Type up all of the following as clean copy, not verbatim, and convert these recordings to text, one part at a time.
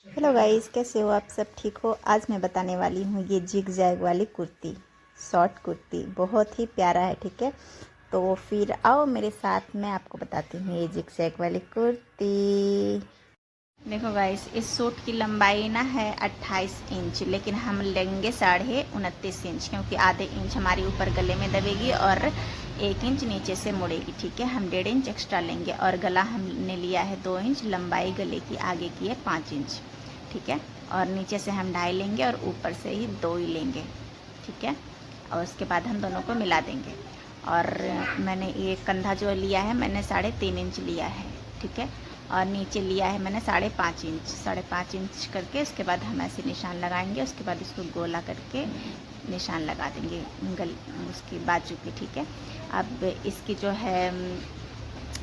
Hello guys, कैसे हो आप? सब ठीक हो? आज मैं बताने वाली हूँ ये जिग जैग वाली कुर्ती, शॉर्ट कुर्ती बहुत ही प्यारा है। ठीक है, तो फिर आओ मेरे साथ, मैं आपको बताती हूँ ये जिग जैग वाली कुर्ती। देखो गाइस, इस सूट की लंबाई ना है 28 इंच, लेकिन हम लेंगे 29.5 इंच, क्योंकि आधे इंच हमारी ऊपर गले में दबेगी और 1 इंच नीचे से मुड़ेगी। ठीक है, हम 1.5 इंच एक्स्ट्रा लेंगे और गला हमने लिया है 2 इंच, लंबाई गले की आगे की है 5 इंच। ठीक है, और नीचे से हम 2.5 लेंगे और ऊपर से ही 2 ही लेंगे। ठीक है, और उसके बाद हम दोनों को मिला देंगे। और मैंने ये कंधा जो लिया है मैंने 3.5 इंच लिया है। ठीक है, और नीचे लिया है मैंने 5.5 इंच, 5.5 इंच करके उसके बाद हम ऐसे निशान लगाएंगे। उसके बाद इसको गोला करके निशान लगा देंगे उसकी बाजू पे। ठीक है, अब इसकी जो है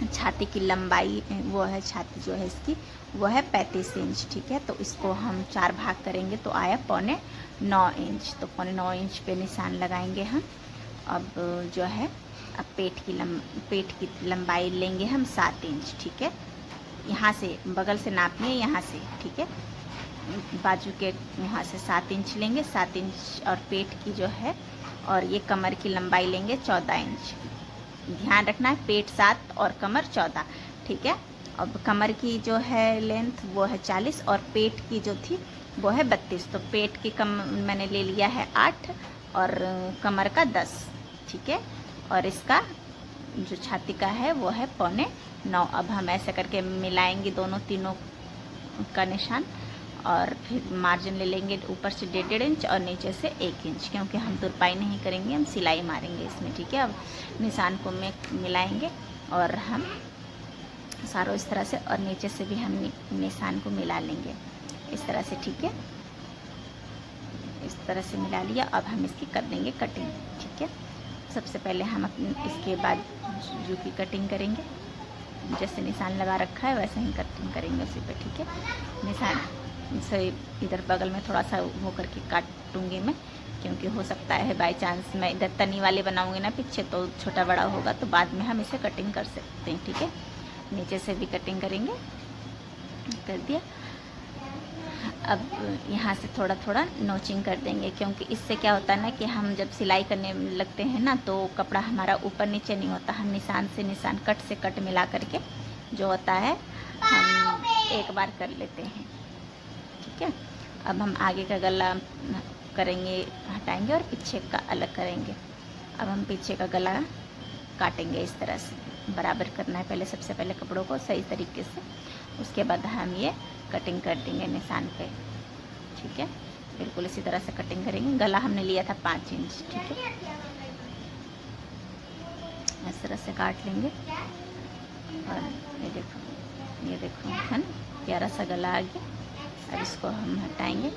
छाती की लंबाई वो है, छाती जो है इसकी वो है 35 इंच। ठीक है, तो इसको हम 4 भाग करेंगे तो आया 9.25 इंच। तो 9.25 इंच पे निशान लगाएंगे हम। अब जो है अब पेट की लंबाई लेंगे हम 7 इंच। ठीक है, यहाँ से बगल से नापनी है, यहाँ से। ठीक है, बाजू के यहाँ से 7 इंच लेंगे, 7 इंच। और पेट की जो है और ये कमर की लंबाई लेंगे 14 इंच। ध्यान रखना है, पेट 7 और कमर 14। ठीक है, अब कमर की जो है लेंथ वो है 40 और पेट की जो थी वो है 32। तो पेट की मैंने ले लिया है 8 और कमर का 10। ठीक है, और इसका जो छाती का है वो है 9.25। अब हम ऐसे करके मिलाएंगे दोनों तीनों का निशान और फिर मार्जिन ले लेंगे ऊपर से 1.5 इंच और नीचे से 1 इंच, क्योंकि हम तुरपाई नहीं करेंगे, हम सिलाई मारेंगे इसमें। ठीक है, अब निशान को मिलाएंगे और हम सारों इस तरह से, और नीचे से भी हम निशान को मिला लेंगे इस तरह से। ठीक है, इस तरह से मिला लिया। अब हम इसकी कर देंगे कटिंग। ठीक है, सबसे पहले हम इसके बाद जो की कटिंग करेंगे, जैसे निशान लगा रखा है वैसे ही कटिंग करेंगे उसी पे। ठीक है, निशान से इधर बगल में थोड़ा सा वो करके काटूंगी मैं, क्योंकि हो सकता है बाय चांस मैं इधर तनी वाले बनाऊंगी ना पीछे, तो छोटा बड़ा होगा, तो बाद में हम इसे कटिंग कर सकते हैं। ठीक है, नीचे से भी कटिंग करेंगे, कर दिया। अब यहाँ से थोड़ा थोड़ा नोचिंग कर देंगे, क्योंकि इससे क्या होता है ना कि हम जब सिलाई करने लगते हैं ना तो कपड़ा हमारा ऊपर नीचे नहीं होता। हम निशान से निशान, कट से कट मिला करके जो होता है हम एक बार कर लेते हैं। ठीक है, अब हम आगे का गला करेंगे, हटाएंगे और पीछे का अलग करेंगे। अब हम पीछे का गला काटेंगे इस तरह से, बराबर करना है पहले, सबसे पहले कपड़ों को सही तरीके से, उसके बाद हम ये कटिंग कर देंगे निशान पे। ठीक है, बिल्कुल इसी तरह से कटिंग करेंगे। गला हमने लिया था 5 इंच। ठीक है, इस तरह से काट लेंगे। और ये देखो है ना, प्यारा सा गला आ गया। अब इसको हम हटाएंगे।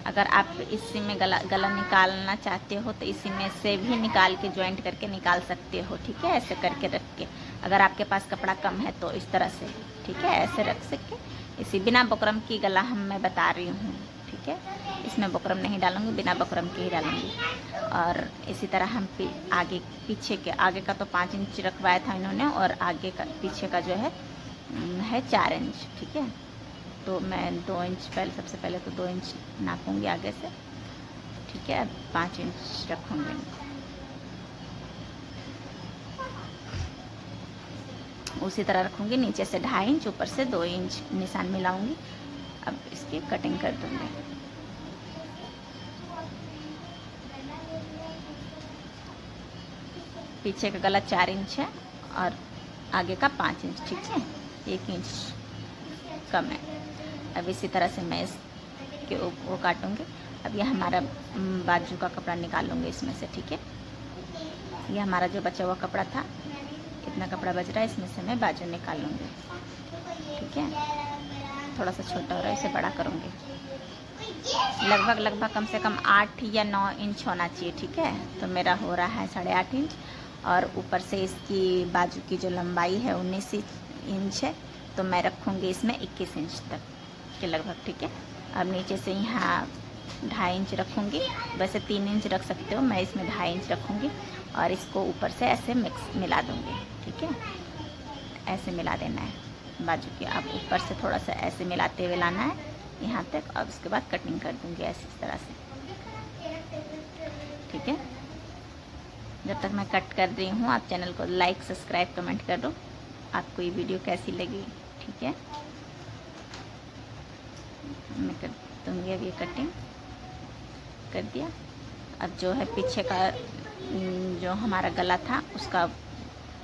अगर आप इसी में गला निकालना चाहते हो तो इसी में से भी निकाल के ज्वाइंट करके निकाल सकते हो। ठीक है, ऐसे करके रख के, अगर आपके पास कपड़ा कम है तो इस तरह से। ठीक है, ऐसे रख सके। इसी बिना बुकरम की गला मैं बता रही हूँ। ठीक है, इसमें बुकरम नहीं डालूंगी, बिना बुकरम के ही डालूंगी। और इसी तरह हम आगे पीछे के, आगे का तो 5 इंच रखवाया था इन्होंने, और आगे का पीछे का जो है 4 इंच। ठीक है, तो मैं 2 इंच पहले, सबसे पहले तो 2 इंच नापूंगी आगे से। ठीक है, अब 5 इंच रखूंगी। उसी तरह रखूंगी, नीचे से 2.5 इंच, ऊपर से 2 इंच निशान मिलाऊंगी। अब इसकी कटिंग कर दूंगी। पीछे का गला 4 इंच है और आगे का 5 इंच। ठीक है, 1 इंच कम है। अब इसी तरह से मैं इसके वो काटूंगी। अब ये हमारा बाजू का कपड़ा निकालूंगी इसमें से। ठीक है, ये हमारा जो बचा हुआ कपड़ा था, इतना कपड़ा बच रहा है, इसमें से मैं बाजू निकालूंगी। ठीक है, थोड़ा सा छोटा हो रहा है, इसे बड़ा करूंगी। लगभग कम से कम 8 या 9 इंच होना चाहिए। ठीक है, तो मेरा हो रहा है 8.5 इंच, और ऊपर से इसकी बाजू की जो लंबाई है 19 इंच है, तो मैं रखूँगी इसमें 21 इंच तक के लगभग। ठीक है, अब नीचे से यहाँ 2.5 इंच रखूँगी, वैसे 3 इंच रख सकते हो, मैं इसमें 2.5 इंच रखूँगी और इसको ऊपर से ऐसे मिला दूँगी। ठीक है, ऐसे मिला देना है। बाजू की। आप ऊपर से थोड़ा सा ऐसे मिलाते हुए लाना है यहाँ तक, और उसके बाद कटिंग कर दूँगी ऐसे इस तरह से, ठीक है। जब तक मैं कट कर रही हूँ आप चैनल को लाइक सब्सक्राइब कमेंट कर दो, आपको ये वीडियो कैसी लगी, ठीक है। मैं कर दूँगी अब ये कटिंग कर दिया। अब जो है पीछे का जो हमारा गला था उसका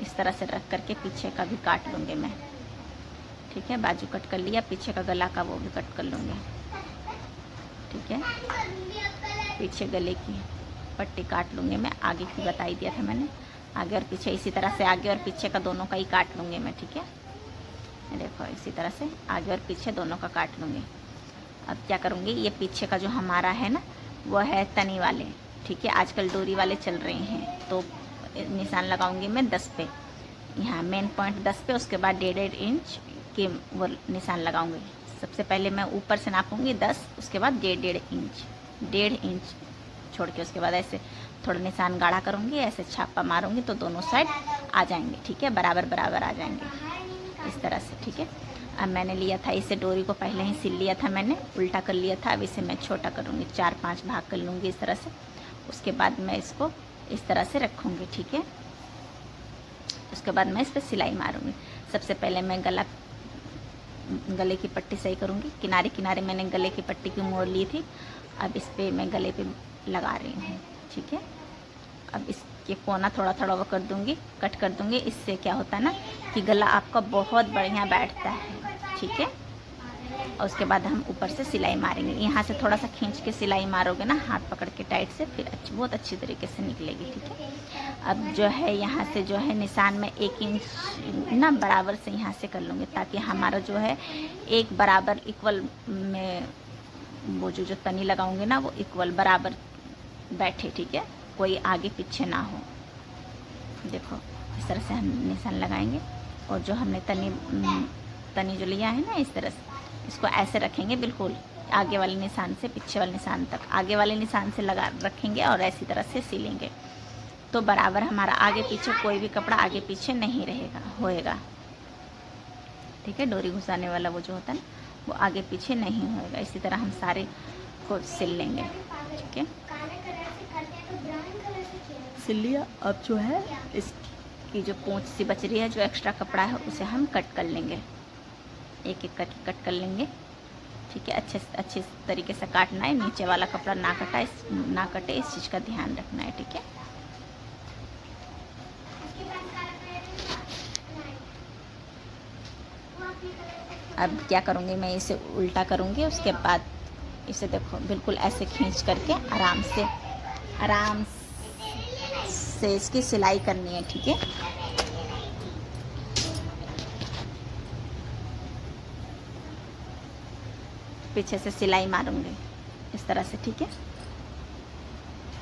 इस तरह से रख करके पीछे का भी काट लूँगी मैं, ठीक है। बाजू कट कर लिया, पीछे का गला का वो भी कट कर लूँगी, ठीक है। पीछे गले की पट्टी काट लूँगी मैं, आगे की बता ही दिया था मैंने, आगे और पीछे इसी तरह से आगे और पीछे का दोनों का ही काट लूँगी मैं, ठीक है। देखो इसी तरह से आगे और पीछे दोनों का काट लूँगी। अब क्या करूँगी, ये पीछे का जो हमारा है ना वो है तनी वाले, ठीक है। आजकल डोरी वाले चल रहे हैं, तो निशान लगाऊंगी मैं 10 पे, यहाँ मेन पॉइंट 10 पे, उसके बाद 1.5 इंच के वो निशान लगाऊंगी। सबसे पहले मैं ऊपर से नापूंगी 10, उसके बाद 1.5 इंच छोड़ के उसके बाद ऐसे थोड़ा निशान गाढ़ा करूँगी, ऐसे छापा मारूंगी तो दोनों साइड आ जाएंगे, ठीक है, बराबर बराबर आ जाएंगे इस तरह से, ठीक है। अब मैंने लिया था इसे, डोरी को पहले ही सिल लिया था मैंने, उल्टा कर लिया था। अब इसे मैं छोटा करूँगी, 4-5 भाग कर लूँगी इस तरह से। उसके बाद मैं इसको इस तरह से रखूँगी, ठीक है। उसके बाद मैं इस पर सिलाई मारूँगी। सबसे पहले मैं गले की पट्टी सही करूँगी, किनारे किनारे मैंने गले की पट्टी की मोड़ ली थी, अब इस पर मैं गले पे लगा रही हूँ, ठीक है। अब इसके कोना थोड़ा थोड़ा वो कर दूँगी, कट कर दूँगी। इससे क्या होता है ना कि गला आपका बहुत बढ़िया बैठता है, ठीक है। और उसके बाद हम ऊपर से सिलाई मारेंगे, यहाँ से थोड़ा सा खींच के सिलाई मारोगे ना हाथ पकड़ के टाइट से, फिर बहुत अच्छी तरीके से निकलेगी, ठीक है। अब जो है यहाँ से जो है निशान में 1 इंच ना बराबर से यहाँ से कर लूँगी, ताकि हमारा जो है एक बराबर इक्वल में वो जो तनी लगाऊंगी ना वो इक्वल बराबर बैठे, ठीक है, कोई आगे पीछे ना हो। देखो इस तरह से हम निशान लगाएंगे, और जो हमने तनी जो लिया है ना इस तरह से इसको ऐसे रखेंगे, बिल्कुल आगे वाले निशान से पीछे वाले निशान तक, आगे वाले निशान से लगा रखेंगे और ऐसी तरह से सिलेंगे, तो बराबर हमारा आगे पीछे कोई भी कपड़ा आगे पीछे नहीं होएगा, ठीक है। डोरी घुसाने वाला वो जो होता है ना वो आगे पीछे नहीं होएगा। इसी तरह हम सारे को सिल लेंगे, ठीक है। सिल लिया। अब जो है इसकी जो पूंछ सी बच रही है, जो एक्स्ट्रा कपड़ा है, उसे हम कट कर लेंगे, एक एक करके कट कर लेंगे, ठीक है। अच्छे तरीके से काटना है, नीचे वाला कपड़ा ना कटे, इस चीज़ का ध्यान रखना है, ठीक है। अब क्या करूँगी मैं, इसे उल्टा करूँगी, उसके बाद इसे देखो बिल्कुल ऐसे खींच करके आराम से इसकी सिलाई करनी है, ठीक है। पीछे से सिलाई मारूंगी इस तरह से, ठीक है।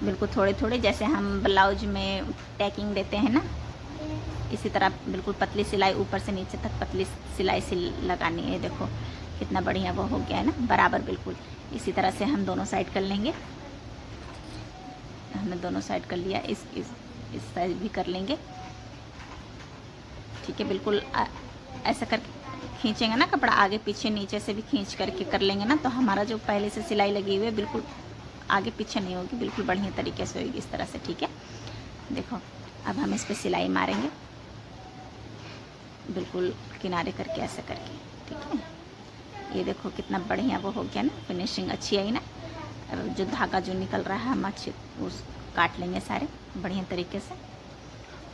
बिल्कुल थोड़े थोड़े, जैसे हम ब्लाउज में टैकिंग देते हैं ना, इसी तरह बिल्कुल पतली सिलाई ऊपर से नीचे तक पतली सिलाई लगानी है। देखो कितना बढ़िया वो हो गया है ना, बराबर बिल्कुल। इसी तरह से हम दोनों साइड कर लेंगे। हमने दोनों साइड कर लिया, इस साइड भी कर लेंगे, ठीक है। बिल्कुल ऐसा करके खींचेंगे ना कपड़ा, आगे पीछे नीचे से भी खींच करके कर लेंगे ना, तो हमारा जो पहले से सिलाई लगी हुई है बिल्कुल आगे पीछे नहीं होगी, बिल्कुल बढ़िया तरीके से होगी इस तरह से, ठीक है। देखो अब हम इस पर सिलाई मारेंगे, बिल्कुल किनारे करके ऐसे करके, ठीक है। ये देखो कितना बढ़िया वो हो गया ना, फिनिशिंग अच्छी आई ना। जो धागा जो निकल रहा है हम अच्छे उस काट लेंगे सारे बढ़िया तरीके से।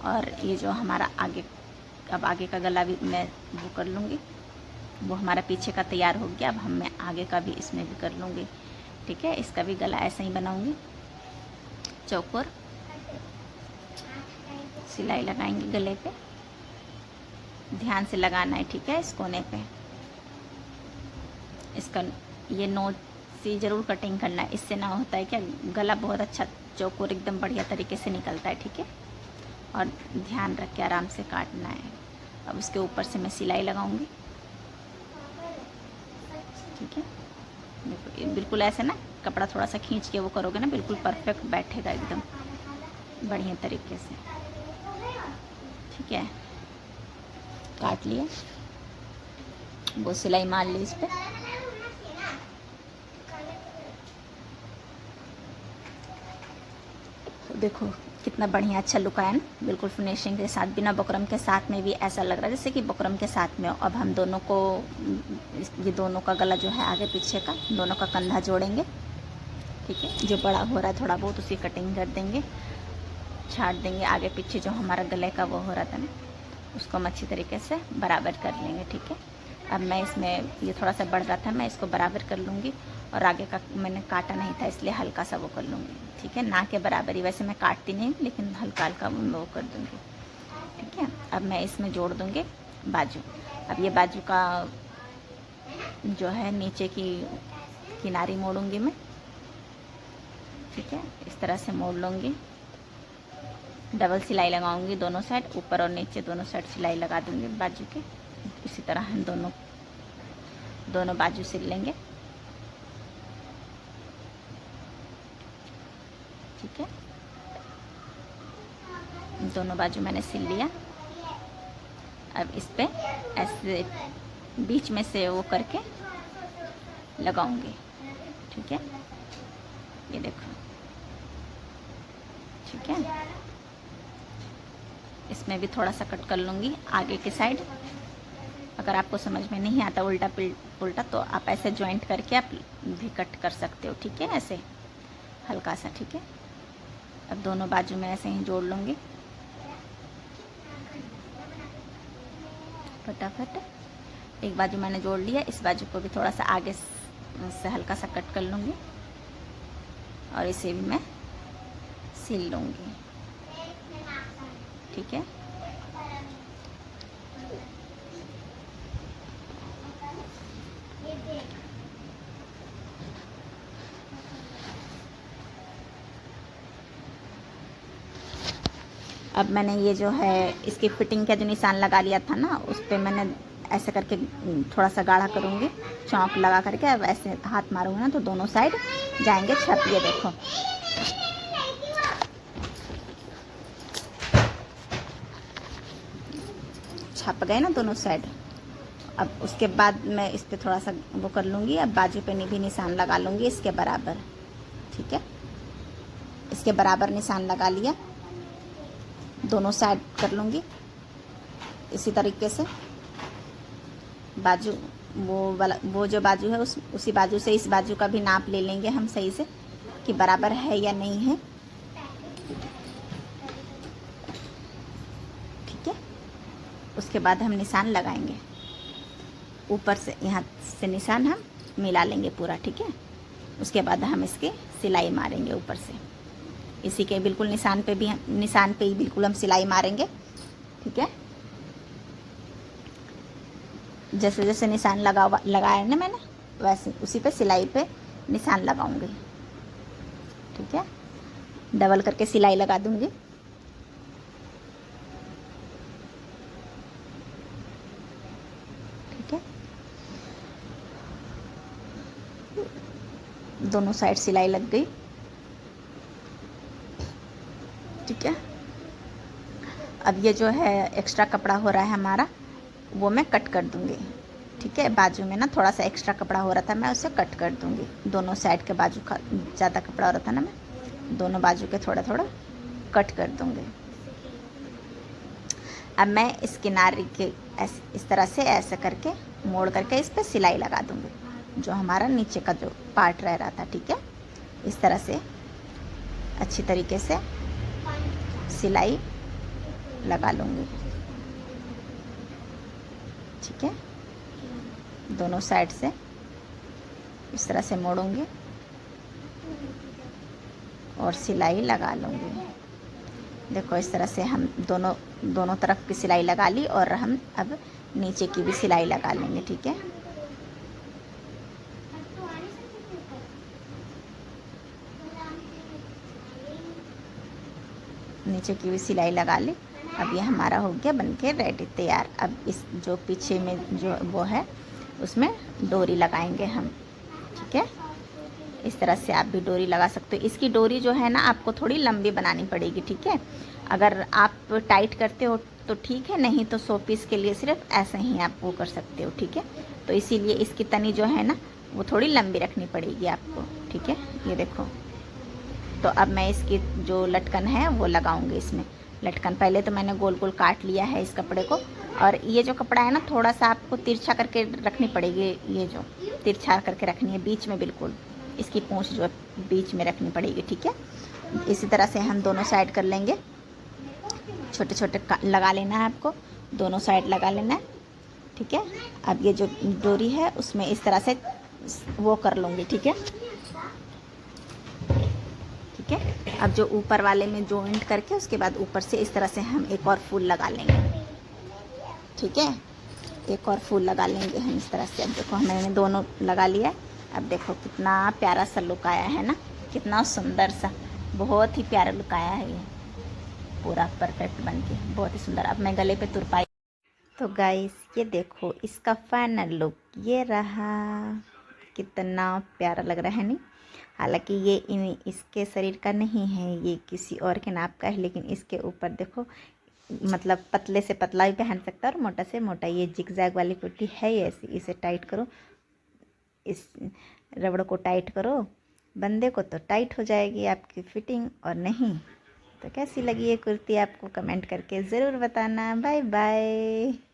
और ये जो हमारा अब आगे का गला भी मैं वो कर लूँगी, वो हमारा पीछे का तैयार हो गया। अब मैं आगे का भी इसमें भी कर लूँगी, ठीक है। इसका भी गला ऐसा ही बनाऊँगी, चौकोर सिलाई लगाएंगे गले पे, ध्यान से लगाना है, ठीक है। इस कोने पे इसका ये नोच से ज़रूर कटिंग करना है, इससे ना होता है क्या गला बहुत अच्छा चौकोर एकदम बढ़िया तरीके से निकलता है, ठीक है। और ध्यान रख के आराम से काटना है। अब उसके ऊपर से मैं सिलाई लगाऊंगी, ठीक है। देखो बिल्कुल ऐसे ना कपड़ा थोड़ा सा खींच के वो करोगे ना, बिल्कुल परफेक्ट बैठेगा एकदम बढ़िया तरीके से, ठीक है। काट लिए। वो सिलाई मार ली इस पर। देखो कितना बढ़िया अच्छा लुक आया ना, बिल्कुल फिनिशिंग के साथ, बिना बुकरम के साथ में भी ऐसा लग रहा है जैसे कि बुकरम के साथ में हो। अब हम दोनों को, ये दोनों का गला जो है आगे पीछे का, दोनों का कंधा जोड़ेंगे। ठीक है, जो बड़ा हो रहा है थोड़ा बहुत उसकी कटिंग कर देंगे, छाट देंगे। आगे पीछे जो हमारा गले का वो हो रहा था ना, उसको हम अच्छी तरीके से बराबर कर लेंगे। ठीक है, अब मैं इसमें, ये थोड़ा सा बढ़ रहा था, मैं इसको बराबर कर लूँगी। और आगे का मैंने काटा नहीं था इसलिए हल्का सा वो कर लूँगी। ठीक है, ना के बराबर ही, वैसे मैं काटती नहीं लेकिन हल्का हल्का वो कर दूँगी। ठीक है, अब मैं इसमें जोड़ दूँगी बाजू। अब ये बाजू का जो है नीचे की किनारी मोड़ूँगी मैं। ठीक है, इस तरह से मोड़ लूँगी, डबल सिलाई लगाऊंगी दोनों साइड, ऊपर और नीचे दोनों साइड सिलाई लगा दूँगी बाजू के। इसी तरह हम दोनों बाजू सिल लेंगे। ठीक है, दोनों बाजू मैंने सिल लिया। अब इस पे ऐसे बीच में से वो करके लगाऊंगी। ठीक है, ये देखो। ठीक है, इसमें भी थोड़ा सा कट कर लूँगी आगे की साइड। अगर आपको समझ में नहीं आता उल्टा पुल्टा तो आप ऐसे जॉइंट करके आप भी कट कर सकते हो। ठीक है, ऐसे हल्का सा। ठीक है, अब दोनों बाजू में ऐसे ही जोड़ लूँगी फटाफट। एक बाजू मैंने जोड़ लिया, इस बाजू को भी थोड़ा सा आगे से हल्का सा कट कर लूँगी और इसे भी मैं सिल लूँगी। ठीक है, अब मैंने ये जो है इसकी फिटिंग का जो निशान लगा लिया था ना, उस पर मैंने ऐसे करके थोड़ा सा गाढ़ा करूँगी, चौक लगा करके। अब ऐसे हाथ मारूंगी ना तो दोनों साइड जाएंगे छप। ये देखो, छप गए ना दोनों साइड। अब उसके बाद मैं इस पर थोड़ा सा वो कर लूँगी। अब बाजू पे भी निशान लगा लूँगी इसके बराबर। ठीक है, इसके बराबर निशान लगा लिया, दोनों साइड कर लूँगी इसी तरीके से। बाजू वो जो बाजू है उसी बाजू से इस बाजू का भी नाप ले लेंगे हम सही से कि बराबर है या नहीं है। ठीक है, उसके बाद हम निशान लगाएंगे ऊपर से, यहाँ से निशान हम मिला लेंगे पूरा। ठीक है, उसके बाद हम इसकी सिलाई मारेंगे ऊपर से, इसी के बिल्कुल निशान पे ही बिल्कुल हम सिलाई मारेंगे। ठीक है, जैसे जैसे निशान लगाया ना मैंने, वैसे उसी पे सिलाई पे निशान लगाऊंगी। ठीक है, डबल करके सिलाई लगा दूंगी। ठीक है, दोनों साइड सिलाई लग गई। ठीक है, अब ये जो है एक्स्ट्रा कपड़ा हो रहा है हमारा, वो मैं कट कर दूंगी। ठीक है, बाजू में ना थोड़ा सा एक्स्ट्रा कपड़ा हो रहा था, मैं उसे कट कर दूंगी। दोनों साइड के बाजू का ज़्यादा कपड़ा हो रहा था ना, मैं दोनों बाजू के थोड़ा थोड़ा कट कर दूंगी। अब मैं इस किनारे के इस तरह से ऐसे करके मोड़ करके इस पर सिलाई लगा दूंगी, जो हमारा नीचे का जो पार्ट रह रहा था। ठीक है, इस तरह से अच्छी तरीके से सिलाई लगा लूँगी। ठीक है, दोनों साइड से इस तरह से मोड़ूंगी और सिलाई लगा लूँगी। देखो इस तरह से हम दोनों तरफ की सिलाई लगा ली और हम अब नीचे की भी सिलाई लगा लेंगे। ठीक है, नीचे की भी सिलाई लगा ली। अब ये हमारा हो गया बनके रेडी तैयार। अब इस जो पीछे में जो वो है उसमें डोरी लगाएंगे हम। ठीक है, इस तरह से आप भी डोरी लगा सकते हो। इसकी डोरी जो है ना आपको थोड़ी लंबी बनानी पड़ेगी। ठीक है, अगर आप टाइट करते हो तो ठीक है, नहीं तो 100 पीस के लिए सिर्फ ऐसे ही आप वो कर सकते हो, ठीक है। तो इसीलिए इसकी तनी जो है ना वो थोड़ी लंबी रखनी पड़ेगी आपको, ठीक है। ये देखो, तो अब मैं इसकी जो लटकन है वो लगाऊंगी इसमें। लटकन पहले तो मैंने गोल गोल काट लिया है इस कपड़े को, और ये जो कपड़ा है ना थोड़ा सा आपको तिरछा करके रखनी पड़ेगी, ये जो तिरछा करके रखनी है बीच में, बिल्कुल इसकी पूंछ जो बीच में रखनी पड़ेगी, ठीक है। इसी तरह से हम दोनों साइड कर लेंगे, छोटे छोटे लगा लेना है आपको, दोनों साइड लगा लेना है, ठीक है। अब ये जो डोरी है उसमें इस तरह से वो कर लूँगी, ठीक है, ठीक है। अब जो ऊपर वाले में जॉइंट करके उसके बाद ऊपर से इस तरह से हम एक और फूल लगा लेंगे, ठीक है। एक और फूल लगा लेंगे हम इस तरह से। अब देखो मैंने दोनों लगा लिया। अब देखो कितना प्यारा सा लुक आया है ना, कितना सुंदर सा, बहुत ही प्यारा लुक आया है ये, पूरा परफेक्ट बन के बहुत ही सुंदर। अब मैं गले पे तुरपाई। तो गाइस ये देखो इसका फाइनल लुक ये रहा, कितना प्यारा लग रहा है नहीं। हालांकि ये इसके शरीर का नहीं है, ये किसी और के नाप का है, लेकिन इसके ऊपर देखो मतलब पतले से पतला भी पहन सकता है और मोटा से मोटा। ये जिग जैग वाली कुर्ती है ही ऐसी। इसे टाइट करो, इस रबड़ को टाइट करो, बंदे को तो टाइट हो जाएगी आपकी फिटिंग, और नहीं तो कैसी लगी ये कुर्ती आपको कमेंट करके ज़रूर बताना। Bye bye.